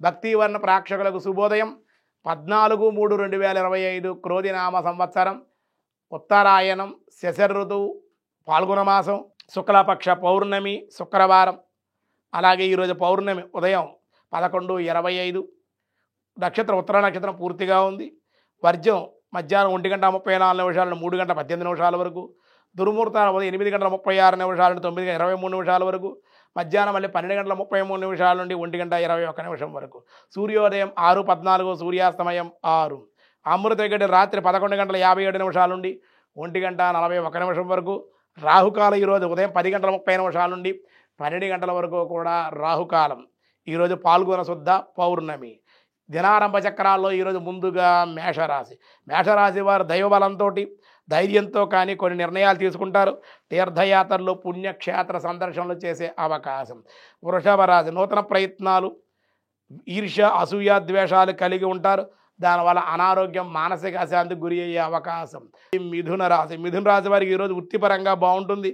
భక్తివర్ణ ప్రేక్షకులకు శుభోదయం. 14/3/2025 క్రోధినామ సంవత్సరం, ఉత్తరాయణం, శశర్ ఋతువు, పాల్గొన మాసం, శుక్లపక్ష పౌర్ణమి, శుక్రవారం. అలాగే ఈరోజు పౌర్ణమి ఉదయం 11:25. నక్షత్రం ఉత్తర నక్షత్రం పూర్తిగా ఉంది. వర్జం మధ్యాహ్నం 1:34 నుండి 3:18 వరకు. దుర్ముహూర్తాలు ఉదయం 8:36 నుండి 9:23 వరకు. మధ్యాహ్నం మళ్ళీ 12:33 నుండి 1:21 వరకు. సూర్యోదయం 6:14, సూర్యాస్తమయం 6. అమృత గడి రాత్రి 11:57 నుండి 1:41 వరకు. రాహుకాలం ఈరోజు ఉదయం 10:30 నుండి 12 గంటల వరకు కూడా రాహుకాలం. ఈరోజు పాల్గొన శుద్ధ పౌర్ణమి. దినారంభ చక్రాల్లో ఈరోజు ముందుగా మేషరాశి. మేషరాశి వారు దైవబలంతో, ధైర్యంతో కానీ కొన్ని నిర్ణయాలు తీసుకుంటారు. తీర్థయాత్రలు, పుణ్యక్షేత్ర సందర్శనలు చేసే అవకాశం. వృషభ రాశి నూతన ప్రయత్నాలు, ఈర్ష్య, అసూయ, ద్వేషాలు కలిగి ఉంటారు. దానివల్ల అనారోగ్యం, మానసిక అశాంతికి గురి అయ్యే అవకాశం. మిథున రాశి. మిథున రాశి వారికి ఈరోజు వృత్తిపరంగా బాగుంటుంది.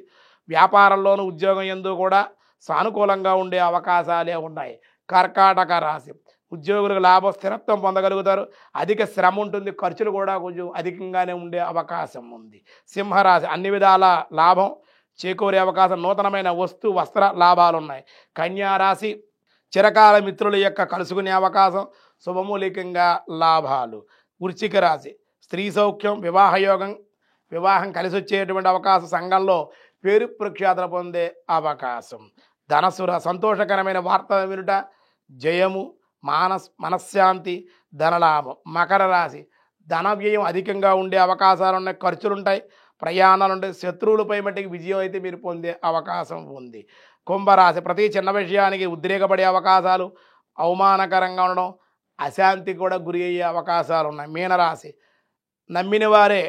వ్యాపారంలోనూ ఉద్యోగం యందు కూడా సానుకూలంగా ఉండే అవకాశాలే ఉన్నాయి. కర్కాటక రాశి. ఉద్యోగులకు లాభం, స్థిరత్వం పొందగలుగుతారు. అధిక శ్రమ ఉంటుంది, ఖర్చులు కూడా కొంచెం అధికంగానే ఉండే అవకాశం ఉంది. సింహరాశి అన్ని విధాల లాభం చేకూరే అవకాశం, నూతనమైన వస్తు వస్త్ర లాభాలు ఉన్నాయి. కన్యారాశి చిరకాల మిత్రుల యొక్క కలుసుకునే అవకాశం, శుభమూలికంగా లాభాలు. వృశ్చిక రాశి స్త్రీ సౌఖ్యం, వివాహం కలిసి వచ్చేటువంటి అవకాశం, సంఘంలో పేరు ప్రఖ్యాతలు పొందే అవకాశం. ధనస్సు సంతోషకరమైన వార్త వినుట, జయము, మనశ్శాంతి, ధనలాభం. మకర రాశి ధన వ్యయం అధికంగా ఉండే అవకాశాలు ఉన్నాయి, ఖర్చులు ఉంటాయి, ప్రయాణాలు ఉంటాయి. శత్రువులపై మట్టికి విజయం అయితే మీరు పొందే అవకాశం ఉంది. కుంభరాశి ప్రతి చిన్న విషయానికి ఉద్రేకపడే అవకాశాలు, అవమానకరంగా ఉండడం, అశాంతికి కూడా గురి అయ్యే అవకాశాలు ఉన్నాయి. మీనరాశి నమ్మిన వారే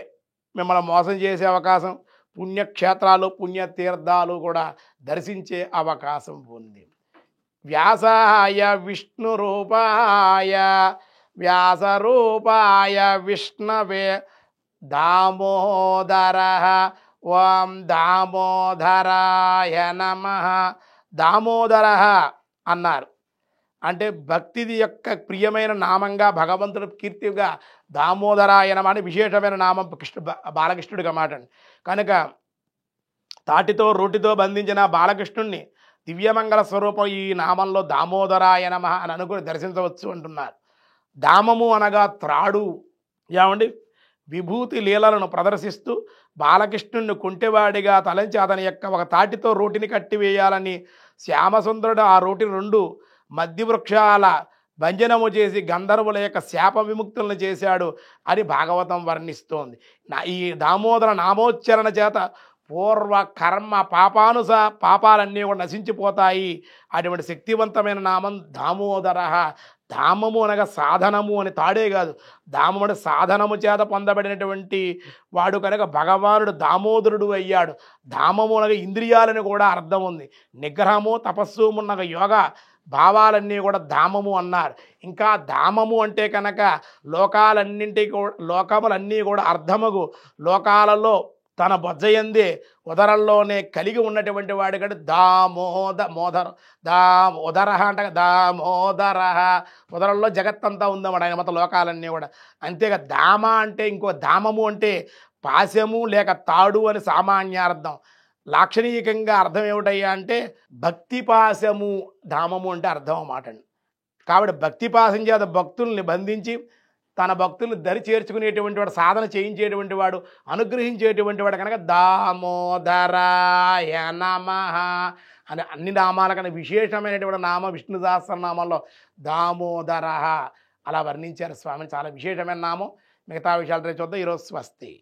మిమ్మల్ని మోసం చేసే అవకాశం, పుణ్యక్షేత్రాలు, పుణ్యతీర్థాలు కూడా దర్శించే అవకాశం ఉంది. వ్యాసాయ విష్ణురూపాయ వ్యాసరూపాయ విష్ణవే దామోదర ఓం దామోదరాయ నమః. దామోదర అన్నారు అంటే భక్తిది యొక్క ప్రియమైన నామంగా, భగవంతుడు కీర్తిగా దామోదరాయ నమః అని విశేషమైన నామం బాలకృష్ణుడిగా మాటండి. కనుక తాటితో రోటితో బంధించిన బాలకృష్ణుణ్ణి దివ్యమంగళ స్వరూపం ఈ నామంలో దామోదరాయ నమః అని అనుకుని దర్శించవచ్చు అంటున్నారు. దామము అనగా త్రాడు. ఏమండి, విభూతి లీలలను ప్రదర్శిస్తూ బాలకృష్ణుణ్ణి కుంటివాడిగా తలంచి అతని యొక్క ఒక తాటితో రోటిని కట్టివేయాలని శ్యామసుందరుడు ఆ రోటి 2 మధ్య వృక్షాల భంజనము చేసి గంధర్వుల యొక్క శాప విముక్తులను చేశాడు అని భాగవతం వర్ణిస్తోంది. ఈ దామోదర నామోచ్చరణ చేత పూర్వ కర్మ పాపాలన్నీ కూడా నశించిపోతాయి. అటువంటి శక్తివంతమైన నామం దామోదర. దామము అనగా సాధనము అని, తాడే కాదు, దామము అంటే సాధనము చేత పొందబడినటువంటి వాడు కనుక భగవానుడు దామోదరుడు అయ్యాడు. దామము అనగా ఇంద్రియాలని కూడా అర్థం ఉంది. నిగ్రహము, తపస్సు ఉన్నగా యోగ భావాలన్నీ కూడా దామము అన్నారు. ఇంకా దామము అంటే కనుక లోకములన్నీ కూడా అర్థమగు లోకాలలో తన బొజ్జయందే ఉదరంలోనే కలిగి ఉన్నటువంటి వాడి కంటే ఉదర అంటే దామోదర. ఉదరంలో జగత్తంతా ఉందన్నమాట ఆయన మొత్తం లోకాలన్నీ కూడా. అంతేగా దామ అంటే ఇంకో దామము అంటే పాశము లేక తాడు అని సామాన్యార్థం. లాక్షణికంగా అర్థం ఏమిటయ్యా అంటే భక్తిపాశము, ధామము అంటే అర్థం అన్నమాట అండి. కాబట్టి భక్తిపాశం చేత భక్తుల్ని బంధించి తన భక్తులను దరి చేర్చుకునేటువంటి వాడు, సాధన చేయించేటువంటి వాడు, అనుగ్రహించేటువంటి వాడు కనుక దామోదరాయ నమః అని అన్ని నామాల కన్నా విశేషమైనటువంటి నామం విష్ణు సహస్రనామంలో దామోదర అలా వర్ణించారు స్వామిని. చాలా విశేషమైన నామం. మిగతా విషయాలు చూద్దాం. ఈరోజు స్వస్తి.